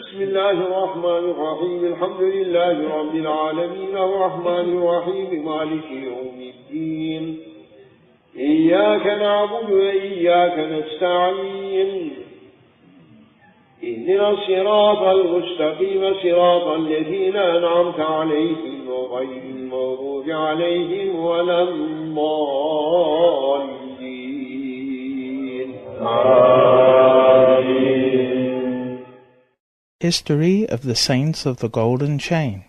بسم الله الرحمن الرحيم الحمد لله رب العالمين الرحمن الرحيم مالك يوم الدين إياك نعبد وإياك نستعين اهدنا الصراط المستقيم صراط الذين أنعمت عليهم غير المغضوب عليهم ولا الضالين. History of the Saints of the Golden Chain.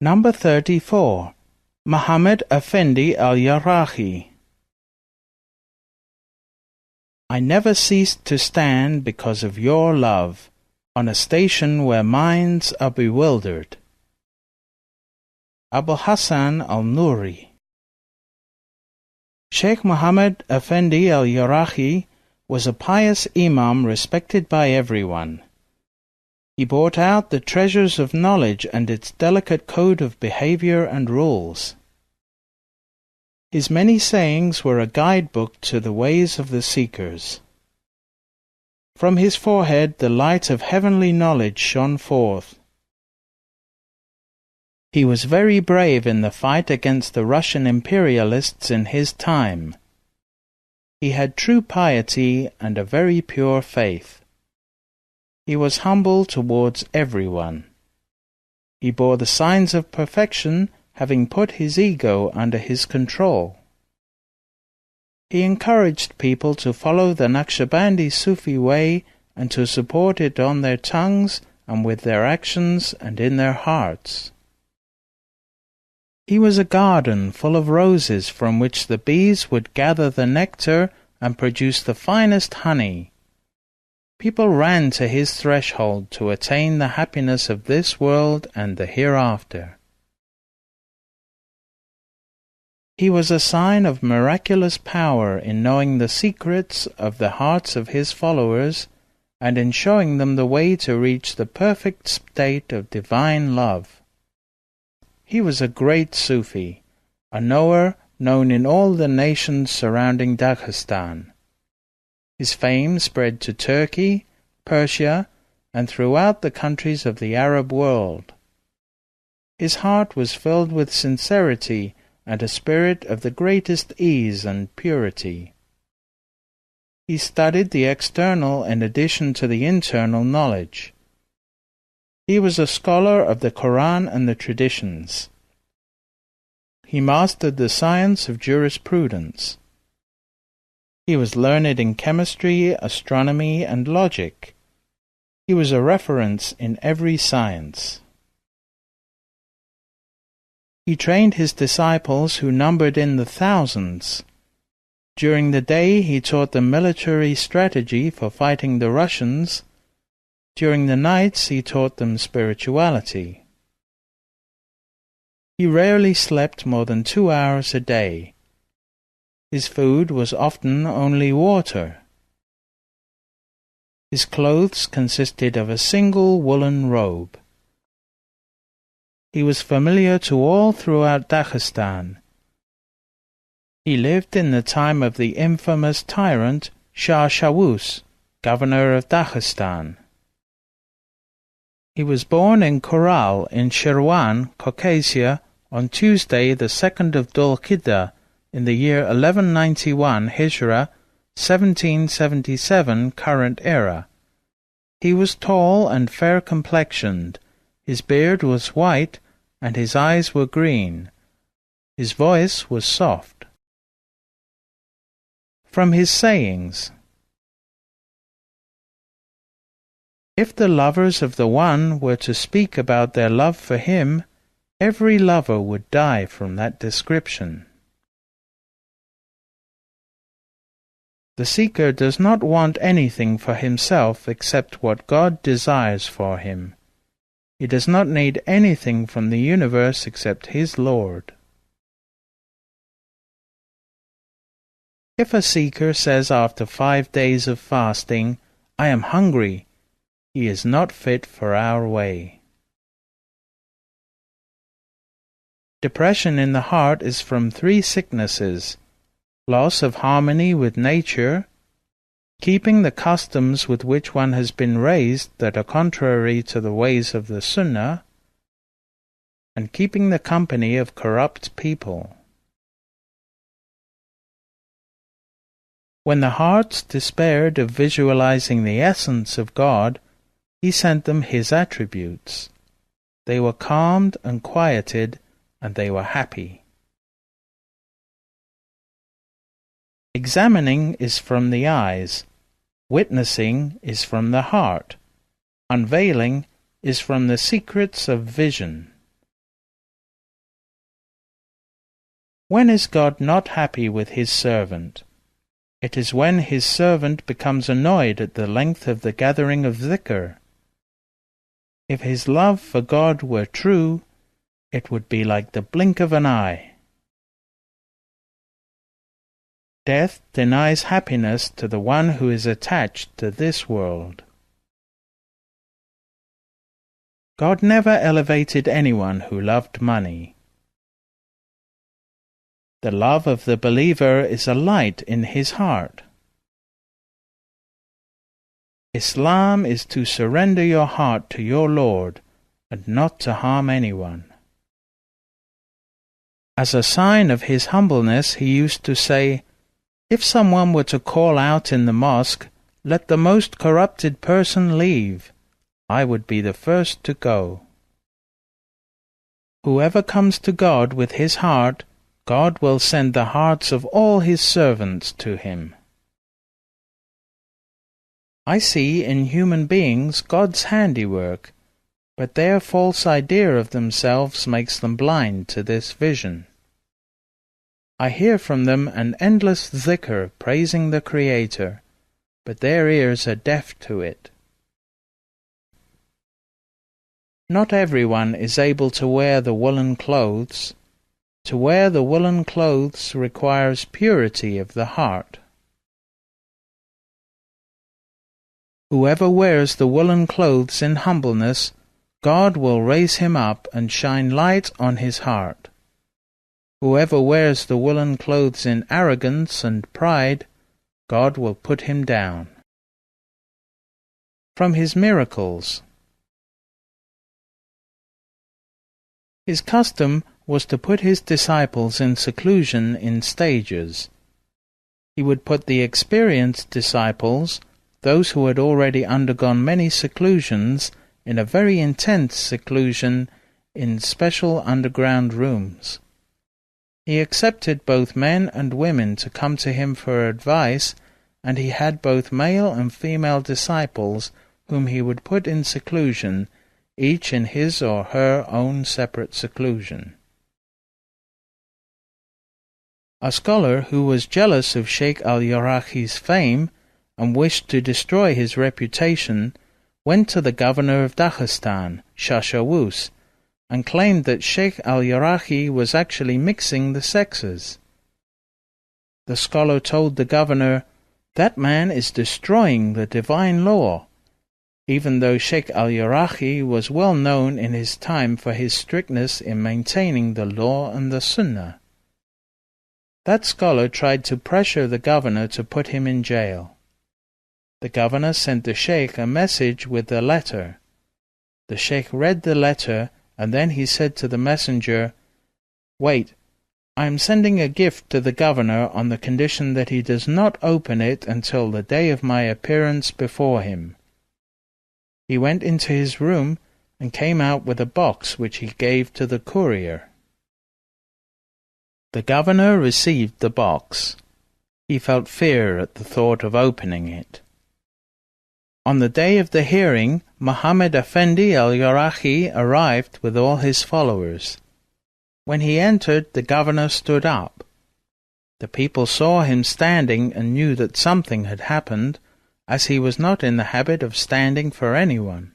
Number 34. Muhammad Effendi al-Yaraghi. I never ceased to stand because of your love on a station where minds are bewildered. Abu Hassan al-Nuri. Shaykh Muhammad Effendi al-Yaraghi was a pious imam respected by everyone. He brought out the treasures of knowledge and its delicate code of behavior and rules. His many sayings were a guidebook to the ways of the seekers. From his forehead the light of heavenly knowledge shone forth. He was very brave in the fight against the Russian imperialists in his time. He had true piety and a very pure faith. He was humble towards everyone. He bore the signs of perfection, having put his ego under his control. He encouraged people to follow the NAQSHBANDI Sufi way and to support it on their tongues and with their actions and in their hearts. He was a garden full of roses from which the bees would gather the nectar and produce the finest honey. People ran to his threshold to attain the happiness of this world and the hereafter. He was a sign of miraculous power in knowing the secrets of the hearts of his followers and in showing them the way to reach the perfect state of divine love. He was a great Sufi, a knower known in all the nations surrounding Dagestan. His fame spread to Turkey, Persia, and throughout the countries of the Arab world. His heart was filled with sincerity and a spirit of the greatest ease and purity. He studied the external in addition to the internal knowledge. He was a scholar of the Quran and the traditions. He mastered the science of jurisprudence. He was learned in chemistry, astronomy, and logic. He was a reference in every science. He trained his disciples who numbered in the thousands. During the day he taught them military strategy for fighting the Russians. During the nights he taught them spirituality. He rarely slept more than 2 hours a day. His food was often only water. His clothes consisted of a single woolen robe. He was familiar to all throughout Dagestan. He lived in the time of the infamous tyrant Shah Shawus, governor of Dagestan. He was born in Koral in Shirwan, Caucasia, on Tuesday the 2nd of Dhul-Qiddah in the year 1191 Hijra, 1777 current era. He was tall and fair-complexioned. His beard was white, and his eyes were green. His voice was soft. From his sayings: if the lovers of the One were to speak about their love for him, every lover would die from that description. The seeker does not want anything for himself except what God desires for him. He does not need anything from the universe except his Lord. If a seeker says after 5 days of fasting, "I am hungry," he is not fit for our way. Depression in the heart is from 3 sicknesses: loss of harmony with nature, keeping the customs with which one has been raised that are contrary to the ways of the Sunnah, and keeping the company of corrupt people. When the hearts despaired of visualizing the essence of God, He sent them His attributes. They were calmed and quieted, and they were happy. Examining is from the eyes, witnessing is from the heart, unveiling is from the secrets of vision. When is God not happy with His servant? It is when His servant becomes annoyed at the length of the gathering of dhikr. If his love for God were true, it would be like the blink of an eye. Death denies happiness to the one who is attached to this world. God never elevated anyone who loved money. The love of the believer is a light in his heart. Islam is to surrender your heart to your Lord and not to harm anyone. As a sign of his humbleness, he used to say, "If someone were to call out in the mosque, 'Let the most corrupted person leave,' I would be the first to go." Whoever comes to God with his heart, God will send the hearts of all His servants to him. I see in human beings God's handiwork, but their false idea of themselves makes them blind to this vision. I hear from them an endless dhikr praising the Creator, but their ears are deaf to it. Not everyone is able to wear the woolen clothes. To wear the woolen clothes requires purity of the heart. Whoever wears the woolen clothes in humbleness, God will raise him up and shine light on his heart. Whoever wears the woolen clothes in arrogance and pride, God will put him down. From His miracles. His custom was to put His disciples in seclusion in stages. He would put the experienced disciples, those who had already undergone many seclusions, in a very intense seclusion in special underground rooms. He accepted both men and women to come to him for advice, and he had both male and female disciples whom he would put in seclusion, each in his or her own separate seclusion. A scholar who was jealous of Shaykh al-Yaraghi's fame and wished to destroy his reputation, went to the governor of Dagestan, Shashawuz, and claimed that Shaykh al-Yaraghi was actually mixing the sexes. The scholar told the governor, "That man is destroying the divine law," even though Shaykh al-Yaraghi was well known in his time for his strictness in maintaining the law and the Sunnah. That scholar tried to pressure the governor to put him in jail. The governor sent the sheikh a message with the letter. The sheikh read the letter, and then he said to the messenger, "Wait, I am sending a gift to the governor on the condition that he does not open it until the day of my appearance before him." He went into his room and came out with a box which he gave to the courier. The governor received the box. He felt fear at the thought of opening it. On the day of the hearing, Muhammad Effendi al-Yaraghi arrived with all his followers. When he entered, the governor stood up. The people saw him standing and knew that something had happened, as he was not in the habit of standing for anyone.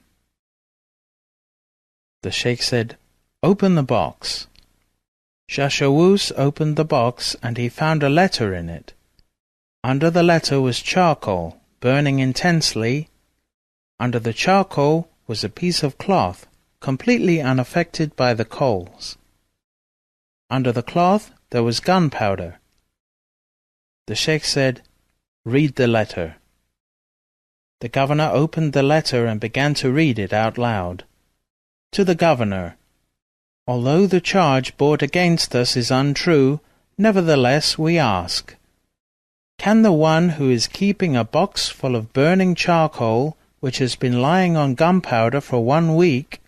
The sheikh said, "Open the box." Shashawuz opened the box, and he found a letter in it. Under the letter was charcoal, burning intensely. Under the charcoal was a piece of cloth, completely unaffected by the coals. Under the cloth there was gunpowder. The sheikh said, "Read the letter." The governor opened the letter and began to read it out loud. To the governor, although the charge brought against us is untrue, nevertheless we ask, can the one who is keeping a box full of burning charcoal, which has been lying on gunpowder for 1 week,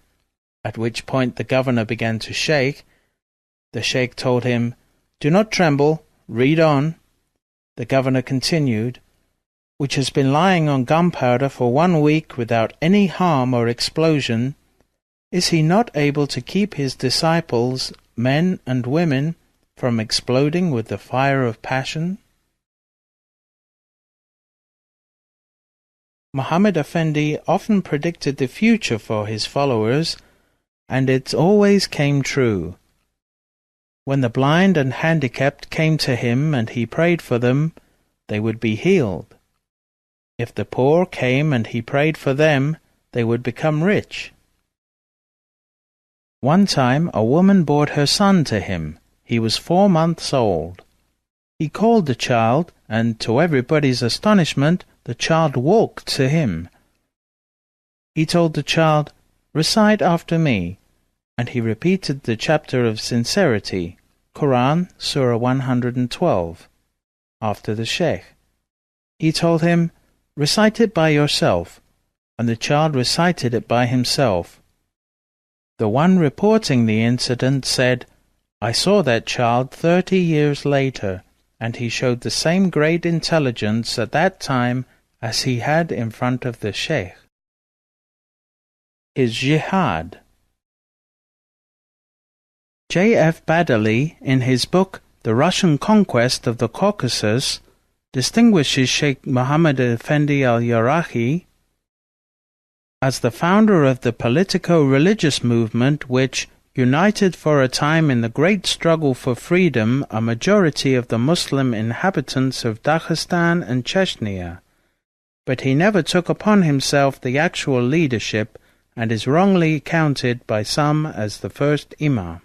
at which point the governor began to shake, the sheikh told him, do not tremble, read on. The governor continued, which has been lying on gunpowder for 1 week without any harm or explosion, is he not able to keep his disciples, men and women, from exploding with the fire of passion? Muhammad Effendi often predicted the future for his followers, and it always came true. When the blind and handicapped came to him and he prayed for them, they would be healed. If the poor came and he prayed for them, they would become rich. One time a woman brought her son to him. He was 4 months old. He called the child, and to everybody's astonishment, the child walked to him. He told the child, recite after me, and he repeated the chapter of sincerity, Quran, Surah 112, after the sheikh. He told him, recite it by yourself, and the child recited it by himself. The one reporting the incident said, I saw that child 30 years later, and he showed the same great intelligence at that time as he had in front of the sheikh. His Jihad. J.F. Badali, in his book The Russian Conquest of the Caucasus, distinguishes Shaykh Muhammad Effendi al-Yaraghi as the founder of the politico-religious movement which united for a time in the great struggle for freedom a majority of the Muslim inhabitants of Dagestan and Chechnya, but he never took upon himself the actual leadership and is wrongly counted by some as the first imam.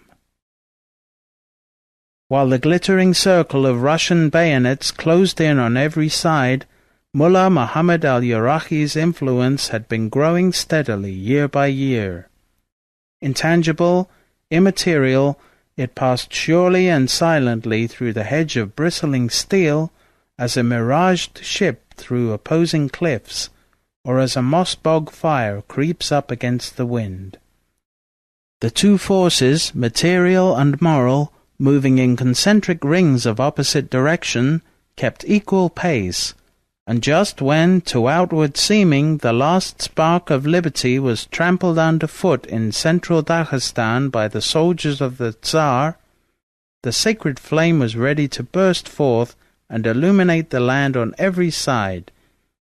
While the glittering circle of Russian bayonets closed in on every side, Mullah Muhammad al-Yaraghi's influence had been growing steadily year by year. Intangible, immaterial, it passed surely and silently through the hedge of bristling steel as a miraged ship through opposing cliffs, or as a moss-bog fire creeps up against the wind. The two forces, material and moral, moving in concentric rings of opposite direction, kept equal pace, and just when, to outward seeming, the last spark of liberty was trampled underfoot in central Dagestan by the soldiers of the Tsar, the sacred flame was ready to burst forth and illuminate the land on every side,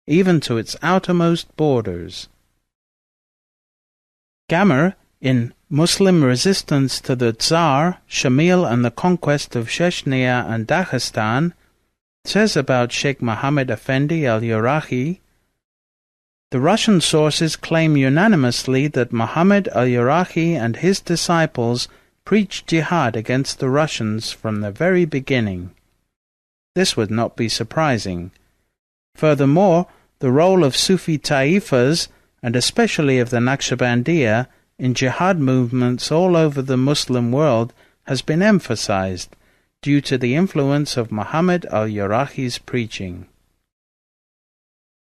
even to its outermost borders. Gammer, in Muslim Resistance to the Tsar, Shamil and the Conquest of Chechnya and Dagestan, says about Shaykh Muhammad Effendi al-Yaraghi, the Russian sources claim unanimously that Muhammad al-Yaraghi and his disciples preached jihad against the Russians from the very beginning. This would not be surprising. Furthermore, the role of Sufi taifas, and especially of the NAQSHBANDI, in jihad movements all over the Muslim world has been emphasized due to the influence of Muhammad al-Yaraghi's preaching.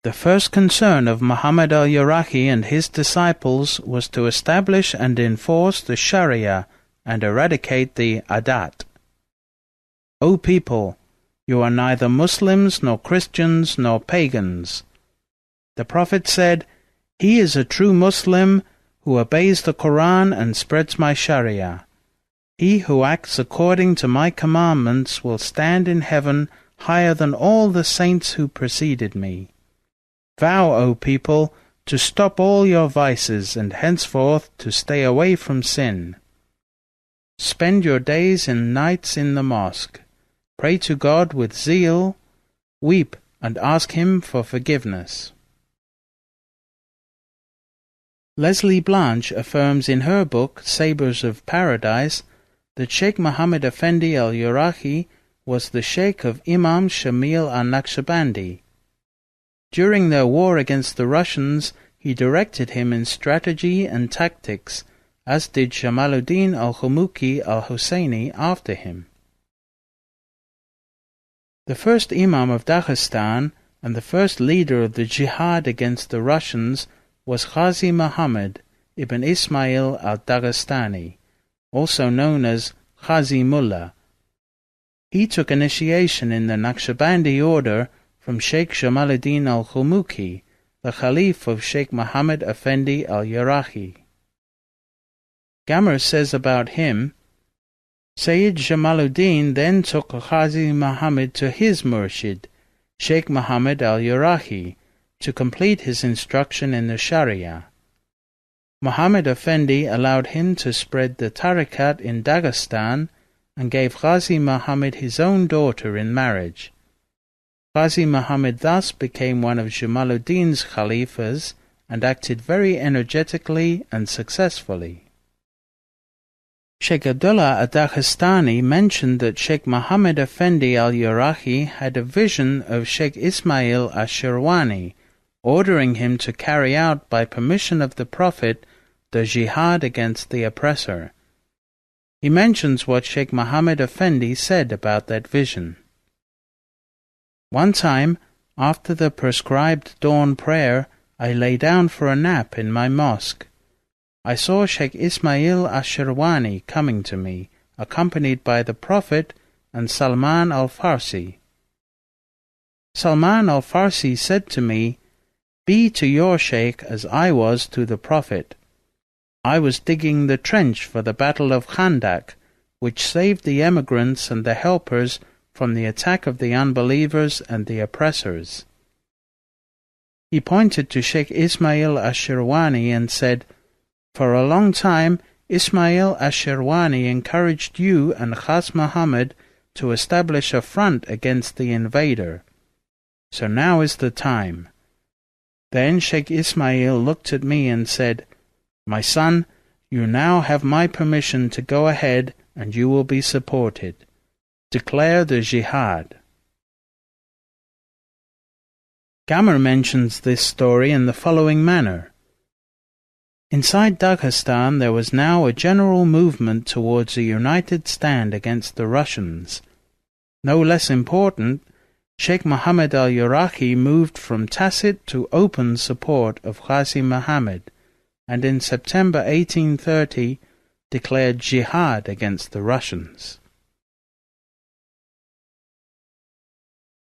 The first concern of Muhammad al-Yaraghi and his disciples was to establish and enforce the Sharia and eradicate the Adat. O people, you are neither Muslims nor Christians nor pagans. The Prophet said, He is a true Muslim who obeys the Quran and spreads my Sharia. He who acts according to my commandments will stand in heaven higher than all the saints who preceded me. Vow, O people, to stop all your vices and henceforth to stay away from sin. Spend your days and nights in the mosque. Pray to God with zeal. Weep and ask Him for forgiveness. Leslie Blanche affirms in her book, Sabres of Paradise, that Shaykh Muhammad Effendi al-Yaraghi was the sheikh of Imam Shamil an-Naqshbandi. During their war against the Russians, he directed him in strategy and tactics, as did Jamaluddin al-Khumuki al-Husseini after him. The first Imam of Dagestan and the first leader of the Jihad against the Russians was Ghazi Muhammad ibn Ismail al-Dagestani, also known as Ghazi Mullah. He took initiation in the Naqshbandi order from Sheikh Jamaluddin al-Khumuki, the Khalif of Shaykh Muhammad Effendi al-Yaraghi. Gammer says about him, Sayyid Jamaluddin then took Ghazi Muhammad to his murshid, Shaykh Muhammad al-Yaraghi, to complete his instruction in the Sharia. Muhammad Effendi allowed him to spread the tariqat in Dagestan and gave Ghazi Muhammad his own daughter in marriage. Ghazi Muhammad thus became one of Jamaluddin's Khalifas and acted very energetically and successfully. Sheikh Abdullah ad-Daghestani mentioned that Shaykh Muhammad Effendi al-Yaraghi had a vision of Shaykh Ismail al-Shirwani, ordering him to carry out by permission of the Prophet the jihad against the oppressor. He mentions what Shaykh Muhammad Effendi said about that vision. One time, after the prescribed dawn prayer, I lay down for a nap in my mosque. I saw Shaykh Ismail al-Shirwani coming to me, accompanied by the Prophet and Salman al-Farsi. Salman al-Farsi said to me, "Be to your Shaykh as I was to the Prophet." I was digging the trench for the Battle of Khandak, which saved the emigrants and the helpers from the attack of the unbelievers and the oppressors. He pointed to Shaykh Ismail al-Shirwani and said, "For a long time, Ismail al-Shirwani encouraged you and Khas Muhammad to establish a front against the invader. So now is the time." Then Shaykh Ismail looked at me and said, "My son, you now have my permission to go ahead and you will be supported. Declare the jihad." Gammer mentions this story in the following manner. Inside Dagestan there was now a general movement towards a united stand against the Russians. No less important, Shaykh Muhammad al-Yaraghi moved from tacit to open support of Ghazi Muhammad, and in September 1830 declared jihad against the Russians.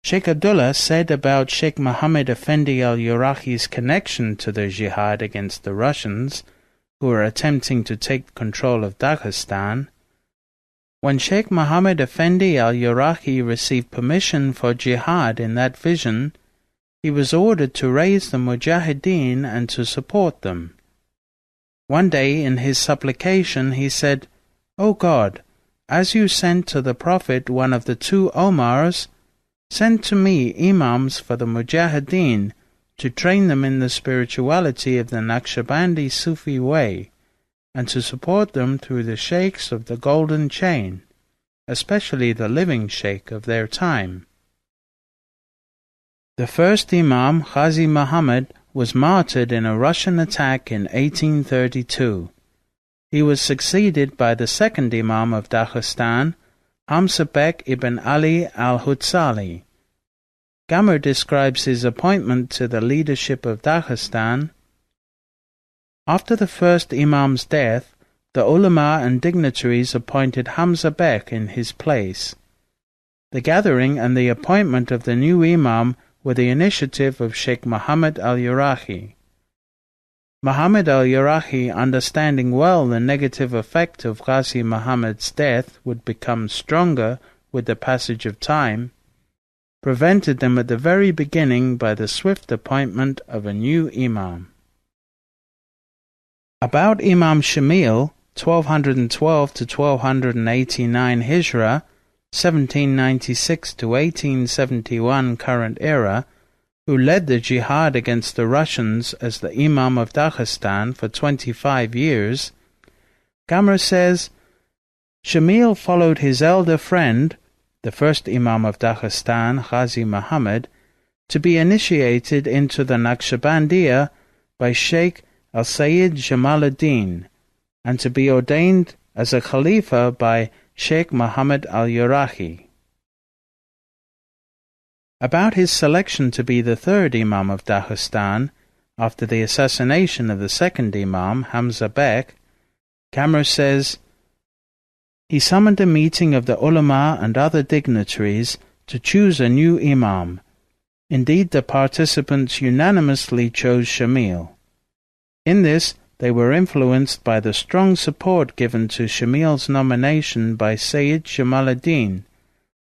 Shaykh Abdullah said about Shaykh Muhammad Effendi al-Yaraghi's connection to the jihad against the Russians, who were attempting to take control of Dagestan. When Shaykh Muhammad Effendi al-Yaraghi received permission for jihad in that vision, he was ordered to raise the mujahideen and to support them. One day in his supplication he said, "O God, as you sent to the Prophet one of the two Omars, send to me imams for the mujahideen to train them in the spirituality of the NAQSHBANDI Sufi way, and to support them through the sheikhs of the golden chain, especially the living sheikh of their time." The first Imam, Ghazi Muhammad, was martyred in a Russian attack in 1832. He was succeeded by the second Imam of Dagestan, Hamza Bek ibn Ali al-Hutsali. Gammer describes his appointment to the leadership of Dagestan. After the first Imam's death, the ulama and dignitaries appointed Hamza Bek in his place. The gathering and the appointment of the new Imam were the initiative of Shaykh Muhammad al-Yaraghi. Muhammad al-Yaraghi, understanding well the negative effect of Ghazi Muhammad's death would become stronger with the passage of time, prevented them at the very beginning by the swift appointment of a new Imam. About Imam Shamil, 1212 to 1289 Hijra, 1796 to 1871 current era, who led the jihad against the Russians as the Imam of Dagestan for 25 years, Gammer says, Shamil followed his elder friend, the first Imam of Dagestan, Ghazi Muhammad, to be initiated into the Naqshbandiya by Sheikh al-Sayyid Jamaluddin, and to be ordained as a Khalifa by Shaykh Muhammad al-Yaraghi. About his selection to be the third Imam of Dagestan, after the assassination of the second Imam, Hamza Bek, Kamr says, he summoned a meeting of the ulama and other dignitaries to choose a new Imam. Indeed, the participants unanimously chose Shamil. In this, they were influenced by the strong support given to Shamil's nomination by Sayyid Jamaluddin,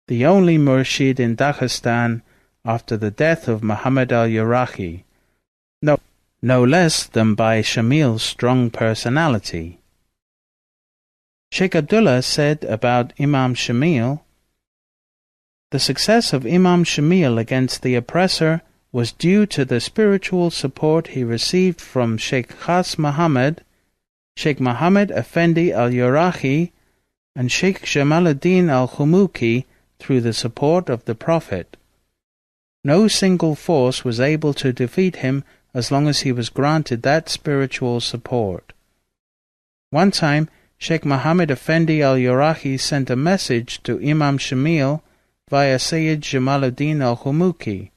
the only murshid in Dagestan after the death of Muhammad al-Yaraghi, no less than by Shamil's strong personality. Sheikh Abdullah said about Imam Shamil, the success of Imam Shamil against the oppressor was due to the spiritual support he received from Sheikh Khas Muhammad, Sheikh Muhammad Effendi al-Yaraghi, and Sheikh Jamaluddin al-Khumuki through the support of the Prophet. No single force was able to defeat him as long as he was granted that spiritual support. One time, Sheikh Muhammad Effendi al-Yaraghi sent a message to Imam Shamil via Sayyid Jamaluddin al-Khumuki.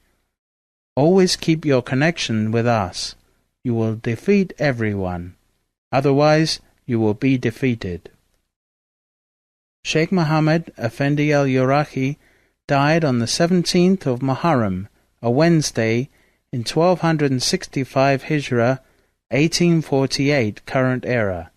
Always keep your connection with us. You will defeat everyone. Otherwise, you will be defeated. Shaykh Muhammad Effendi al-Yaraghi died on the 17th of Muharram, a Wednesday, in 1265 Hijrah, 1848 current era.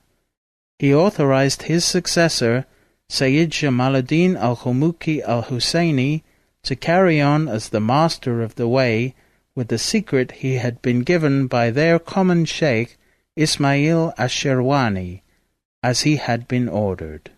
He authorized his successor, Sayyid Jamaluddin al-Khumuki al-Husseini, to carry on as the master of the way with the secret he had been given by their common sheikh, Ismail ash-Shirwani, as he had been ordered.